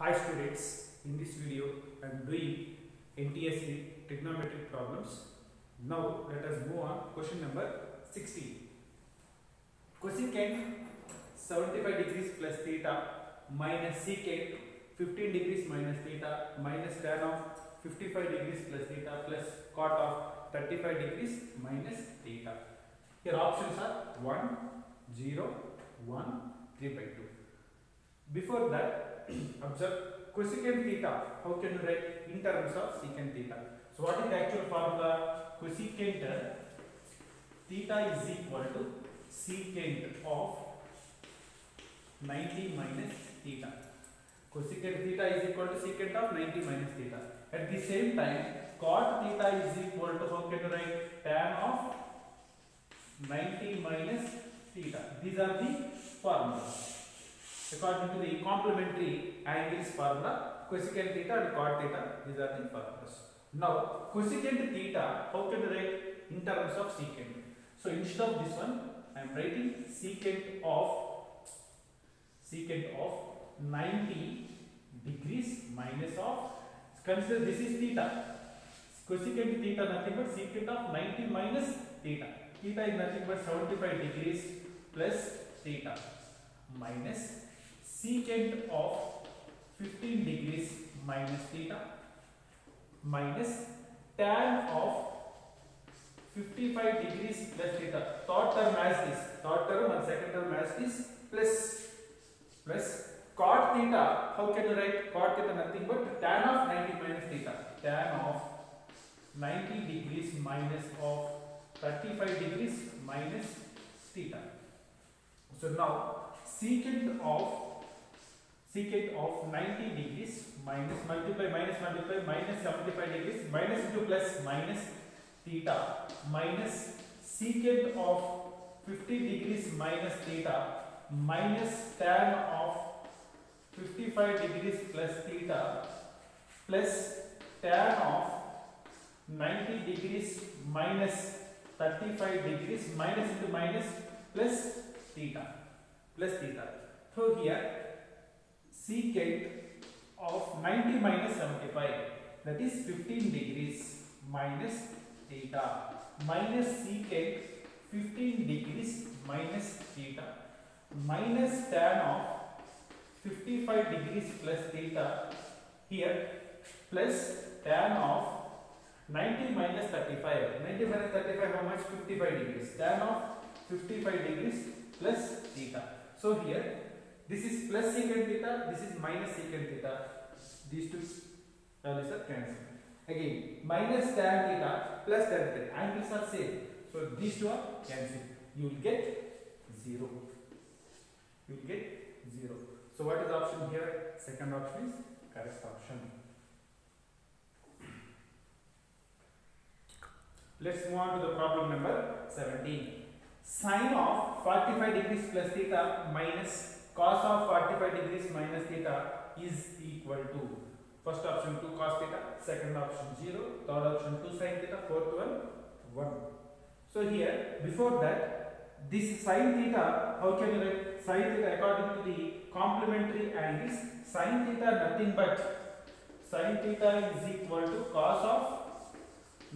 Hi students, in this video I am doing NTSC trigonometric problems. Now let us move on question number 16. Cosecant 75 degrees plus theta minus secant 15 degrees minus theta minus tan of 55 degrees plus theta plus cot of 35 degrees minus theta. Here options are 1, 0, 1, 3 by 2. Before that, observe cosecant theta. How can you write in terms of secant theta? So what is the actual formula? Cosecant theta is equal to secant of 90 minus theta. Cosecant theta is equal to secant of 90 minus theta. At the same time, cot theta is equal to, how can you write, tan of 90 minus theta. These are the formulas. According to the complementary angles formula, cosecant theta and cot theta, these are the formulas. Now, cosecant theta, how can you write in terms of secant? So instead of this one, I am writing secant of 90 degrees minus of, consider this is theta. Cosecant theta nothing but secant of 90 minus theta. Theta is nothing but 75 degrees plus theta minus secant of 15 degrees minus theta minus tan of 55 degrees plus theta. Third term as this, third term and second term as this, plus cot theta. How can you write cot theta? Nothing but tan of 90 minus theta. Tan of 90 degrees minus of 35 degrees minus theta. So now secant of 90 degrees minus minus 75 degrees minus into plus minus theta minus secant of 50 degrees minus theta minus tan of 55 degrees plus theta plus tan of 90 degrees minus 35 degrees minus into minus plus theta. So here secant of 90 minus 75, that is 15 degrees minus theta minus secant 15 degrees minus theta minus tan of 55 degrees plus theta here plus tan of 90 minus 35. 90 minus 35 how much? 55 degrees. Tan of 55 degrees plus theta. So here this is plus secant theta, this is minus secant theta. These two values are cancelled. Again, minus tan theta plus tan theta. Angles are same. So these two are cancelled. You will get 0. You will get 0. So what is the option here? Second option is correct option. Let's move on to the problem number 17. Sine of 45 degrees plus theta minus cos of 45 degrees minus theta is equal to, first option 2 cos theta, second option 0, third option 2 sin theta, fourth one 1. So here, before that, this sin theta, how can you write sin theta according to the complementary angles? Sin theta nothing but sin theta is equal to cos of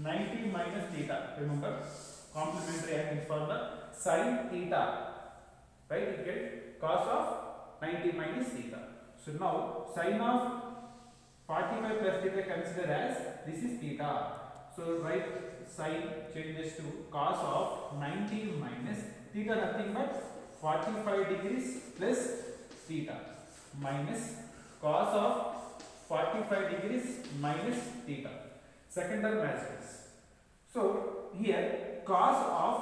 90 minus theta. Remember, complementary angles for the sin theta, right? You get cos of 90 minus theta. So now sin of 45 plus theta consider as this is theta. So write sin changes to cos of 90 minus theta nothing but 45 degrees plus theta minus cos of 45 degrees minus theta. Second term as this. So here cos of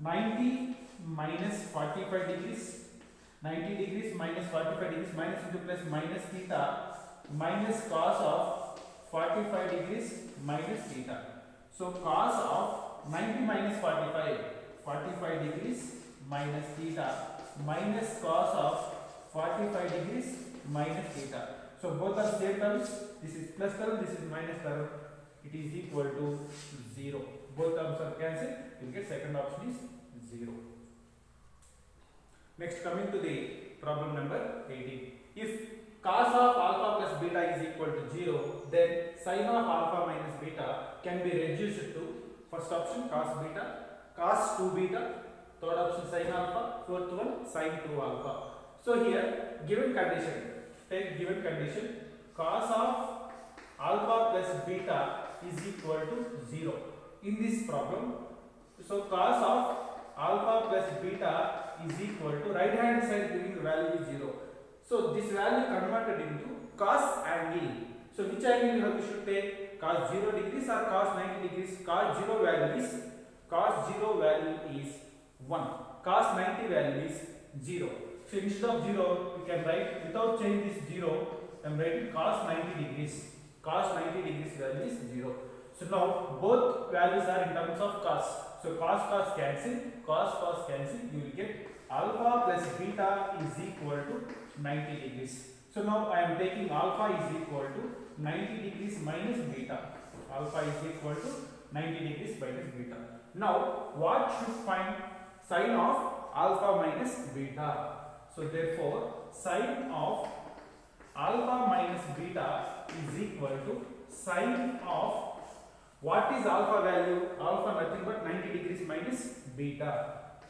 90 minus 45 degrees, 90 degrees minus 45 degrees minus into plus minus theta minus cos of 45 degrees minus theta. So cos of 90 minus 45 degrees minus theta minus cos of 45 degrees minus theta. So both are same terms. This is plus term, this is minus term. It is equal to 0. Both terms are cancelled. You get second option is 0. Next, coming to the problem number 18. If cos of alpha equal to 0, then sin of alpha minus beta can be reduced to first option cos beta, cos 2 beta, third option sin alpha, fourth one sin 2 alpha. So here given condition, take given condition, cos of alpha plus beta is equal to 0. In this problem, so cos of alpha plus beta is equal to right hand side giving the value is 0. So this value converted into cos angle. So which angle we should take? Cos 0 degrees or cos 90 degrees? Cos 0 value is 1. Cos 90 value is 0. So instead of 0, we can write without changing this 0. I am writing cos 90 degrees. Cos 90 degrees value is 0. So now both values are in terms of cos. So cos cancel, cos cancel. You will get alpha plus beta is equal to 90 degrees. So now I am taking alpha is equal to 90 degrees minus beta. Alpha is equal to 90 degrees minus beta. Now what should find sin of alpha minus beta? So therefore sin of alpha minus beta is equal to sin of what is alpha value? Alpha nothing but 90 degrees minus beta.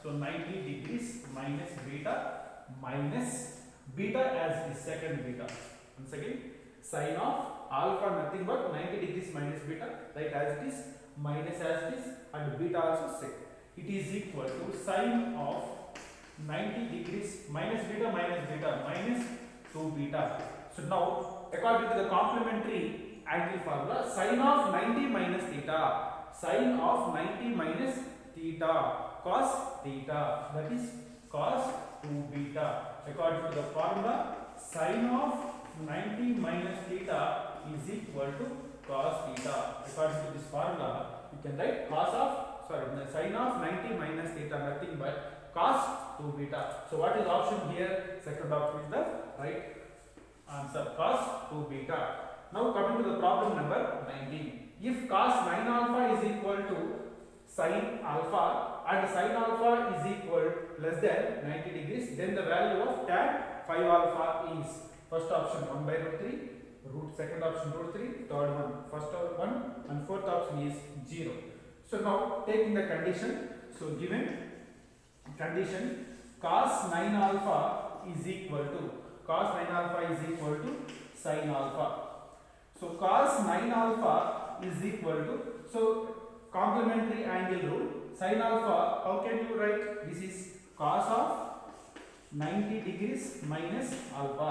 So 90 degrees minus beta as the second beta. Once again, sin of alpha nothing but 90 degrees minus beta, right, as it is, minus as it is, and beta also same. It is equal to sin of 90 degrees minus beta minus 2 beta. So now according to the complementary angle formula, sin of 90 minus theta, sin of 90 minus theta, cos theta, that is cos 2 beta. According to the formula, sin of 90 minus theta is equal to cos theta. According to this formula, you can write sin of 90 minus theta nothing but cos 2 beta. So what is option here? Second option is the right answer, cos 2 beta. Now coming to the problem number 19. If cos 9 alpha is equal to sin alpha and sin alpha is equal less than 90 degrees, then the value of tan 5 alpha is first option 1 by root 3, second option root 3, third one first one, and fourth option is 0. So now taking the condition, so given condition cos 9 alpha is equal to sin alpha. So cos 9 alpha is equal to, so complementary angle rule, sin alpha, how can you write? This is cos of 90 degrees minus alpha.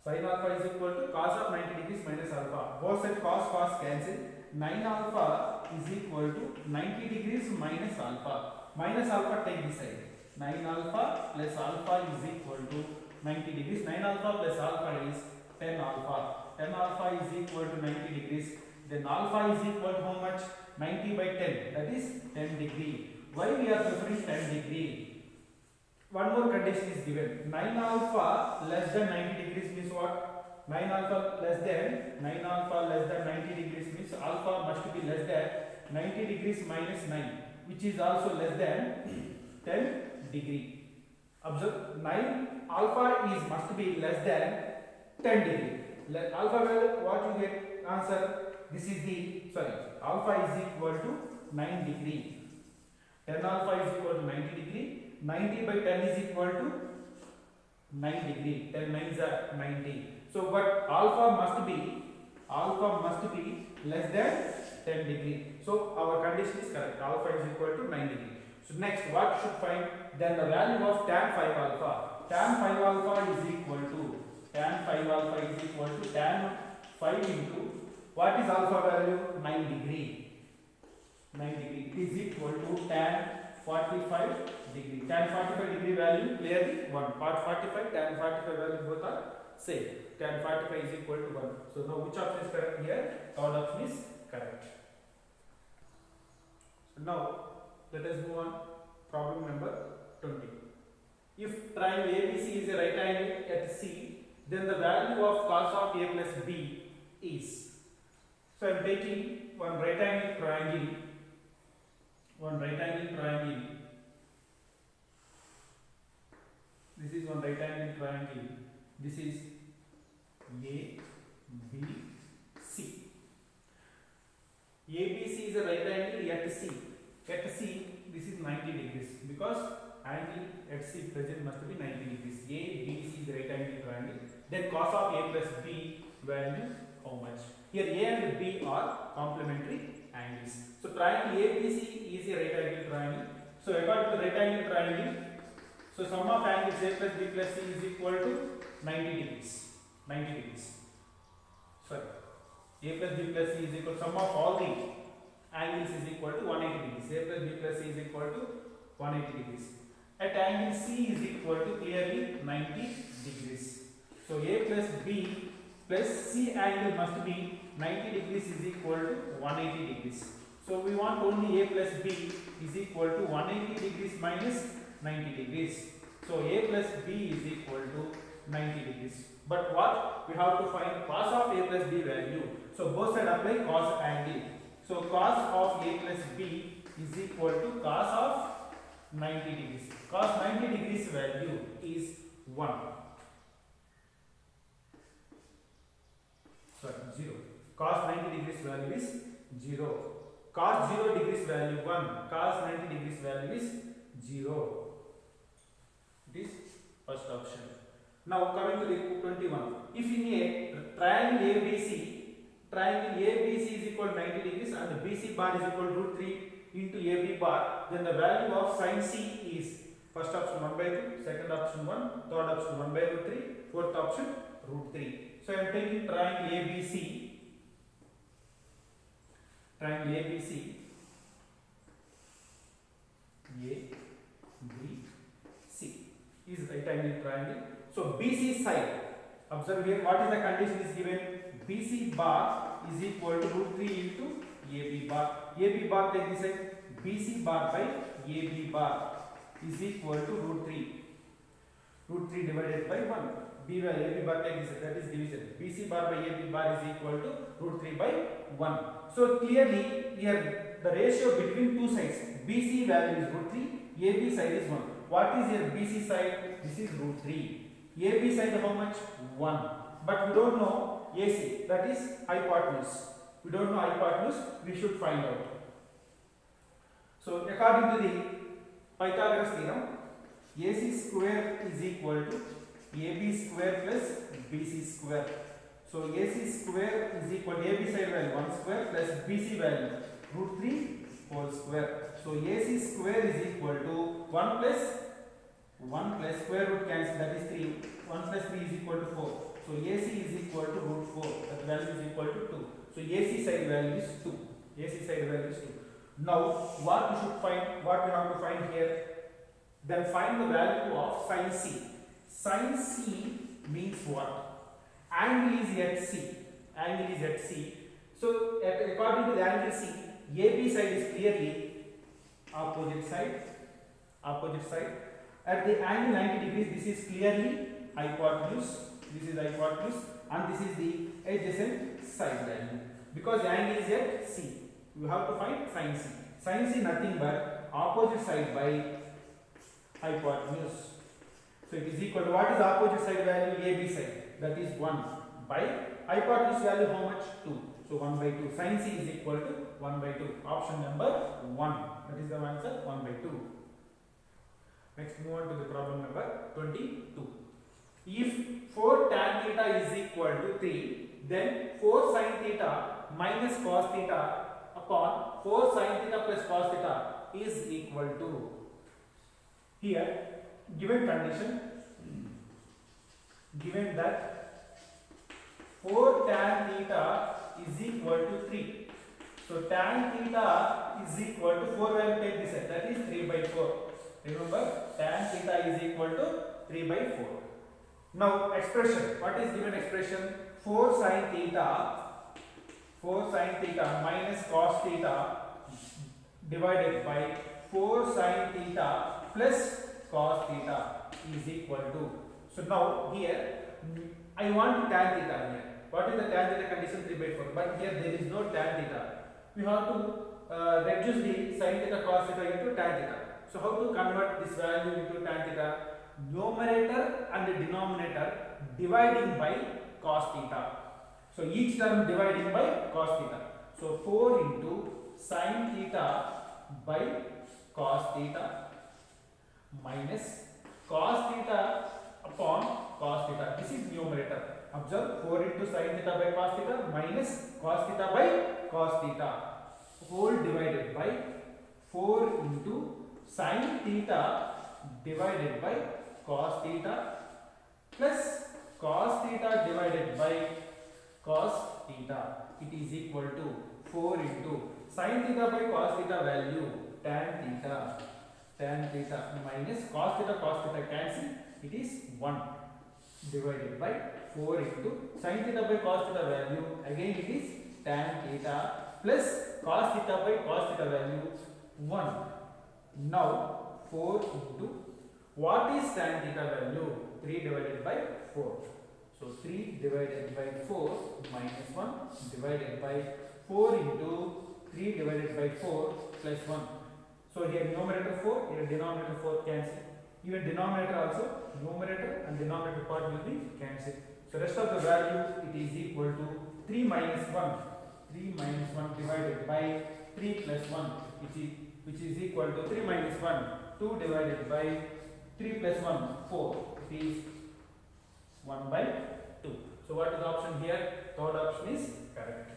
Sin alpha is equal to cos of 90 degrees minus alpha. Both sides cos cancel. 9 alpha is equal to 90 degrees minus alpha. Minus alpha take this side. 9 alpha plus alpha is equal to 90 degrees. 9 alpha plus alpha is 10 alpha. 10 alpha is equal to 90 degrees. Then alpha is equal to how much? 90 by 10, that is 10 degree. Why we are preferring 10 degree? One more condition is given. 9 alpha less than 90 degrees means what? 9 alpha less than 90 degrees means alpha must be less than 90 degrees minus 9, which is also less than 10 degree. Observe, 9 alpha is must be less than 10 degree. Alpha value, what you get? Answer. This is the, alpha is equal to 9 degree. 10 alpha is equal to 90 degree. 90 by 10 is equal to 9 degree. 10 9s are 90. So but alpha must be less than 10 degree. So our condition is correct. Alpha is equal to 9 degree. So next, what should find? Then the value of tan 5 alpha. Tan 5 alpha is equal to tan 5 into what is alpha value? 9 degree. 9 degree is equal to tan 45 degree. Tan 45 degree value clearly 1. Part 45, tan 45 value both are same. Tan 45 is equal to 1. So now which option is correct here? Third option is correct. So now let us move on. Problem number 20. If triangle ABC is a right angle at C, then the value of cos of A plus B is. So I am taking one right angle triangle. This is one right angle triangle. This is A, B, C present must be 90 degrees. A, B, C is the right angle triangle. Then cos of A plus B value how much? Here A and B are complementary angles. So triangle ABC is a right angle triangle. So according to right angle triangle, so sum of angles A plus B plus C is equal to 90 degrees. 90 degrees. Sorry. A plus B plus C is equal to sum of all the angles is equal to 180 degrees. A plus B plus C is equal to 180 degrees. At angle C is equal to clearly 90 degrees. So A plus B plus C angle must be 90 degrees is equal to 180 degrees. So we want only A plus B is equal to 180 degrees minus 90 degrees. So A plus B is equal to 90 degrees. But what? We have to find cos of A plus B value. So both sides apply cos angle. So cos of A plus B is equal to cos of 90 degrees. Cos 90 degrees value is 1. Sorry, 0. Cos 90 degrees value is 0. Cos 0 degrees value 1. Cos 90 degrees value is 0. It is first option. Now coming to the 21. If in a triangle ABC is equal to 90 degrees and BC bar is equal to root 3 into AB bar, then the value of sin C is first option 1 by 2, second option 1, third option 1 by root 3, fourth option root 3. So I am taking triangle ABC. Triangle ABC, A, B, C is right angle triangle. So BC side, observe here what is the condition is given. BC bar is equal to root 3 into AB bar. AB bar take this side. BC bar by AB bar is equal to root 3. Root 3 divided by 1. B by AB bar take this side, that is division. BC bar by AB bar is equal to root 3 by 1. So clearly here the ratio between two sides, BC value is root 3, AB side is 1. What is your BC side? This is root 3. AB side how much? 1. But we don't know AC, that is hypotenuse. We don't know hypotenuse, we should find out. So according to the Pythagoras theorem, AC square is equal to AB square plus BC square. So AC square is equal to AB side value 1 square plus BC value root 3 whole square. So AC square is equal to 1 plus square root cancel, that is 3. 1 plus 3 is equal to 4. So AC is equal to root 4. That value is equal to 2. So AC side value is 2. AC side value is 2. Now what we should find, what we have to find here, then find the value of sin C. Sin C means what? Angle is at C. Angle is at C. So according to the angle C, AB side is clearly opposite side. Opposite side. At the angle 90 degrees, this is clearly hypotenuse. This is hypotenuse, and this is the adjacent side value. Because the angle is at C, you have to find sin C. Sin C nothing but opposite side by hypotenuse. So it is equal to, what is opposite side value? AB side, that is 1 by hypotenuse value how much? 2. So 1 by 2. Sin C is equal to 1 by 2. Option number 1. That is the answer, 1 by 2. Next move on to the problem number 22. If 4 tan theta is equal to 3, then 4 sin theta minus cos theta upon 4 sin theta plus cos theta is equal to. Here, given condition, given that 4 tan theta is equal to 3. So tan theta is equal to 4, I will take this side, that is 3 by 4. Remember, tan theta is equal to 3 by 4. Now expression, what is given expression? 4 sin theta minus cos theta divided by 4 sin theta plus cos theta is equal to. So now here I want tan theta here. What is the tan theta condition? 3 by 4. But here there is no tan theta. We have to reduce the sin theta cos theta into tan theta. So how to convert this value into tan theta? Numerator and denominator dividing by cos theta. So each term dividing by cos theta. So 4 into sin theta by cos theta minus cos theta upon cos theta. This is numerator. Observe 4 into sin theta by cos theta minus cos theta by cos theta whole divided by 4 into sin theta divided by cos theta plus cos theta divided by cos theta. It is equal to 4 into sin theta by cos theta value tan theta minus cos theta cancel, it is 1 divided by 4 into sin theta by cos theta value, again it is tan theta plus cos theta by cos theta value 1. Now 4 into what is tan theta value? 3 divided by 4. So 3 divided by 4 minus 1 divided by 4 into 3 divided by 4 plus 1. So here numerator 4, here denominator 4 cancel. Even denominator also, numerator and denominator part will be cancelled. So rest of the value, it is equal to 3 minus 1. 3 minus 1 divided by 3 plus 1, which is equal to 3 minus 1, 2 divided by 3 plus 1, 4. It is 1 by 2. So what is the option here? Third option is correct.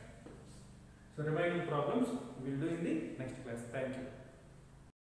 So remaining problems we will do in the next class. Thank you.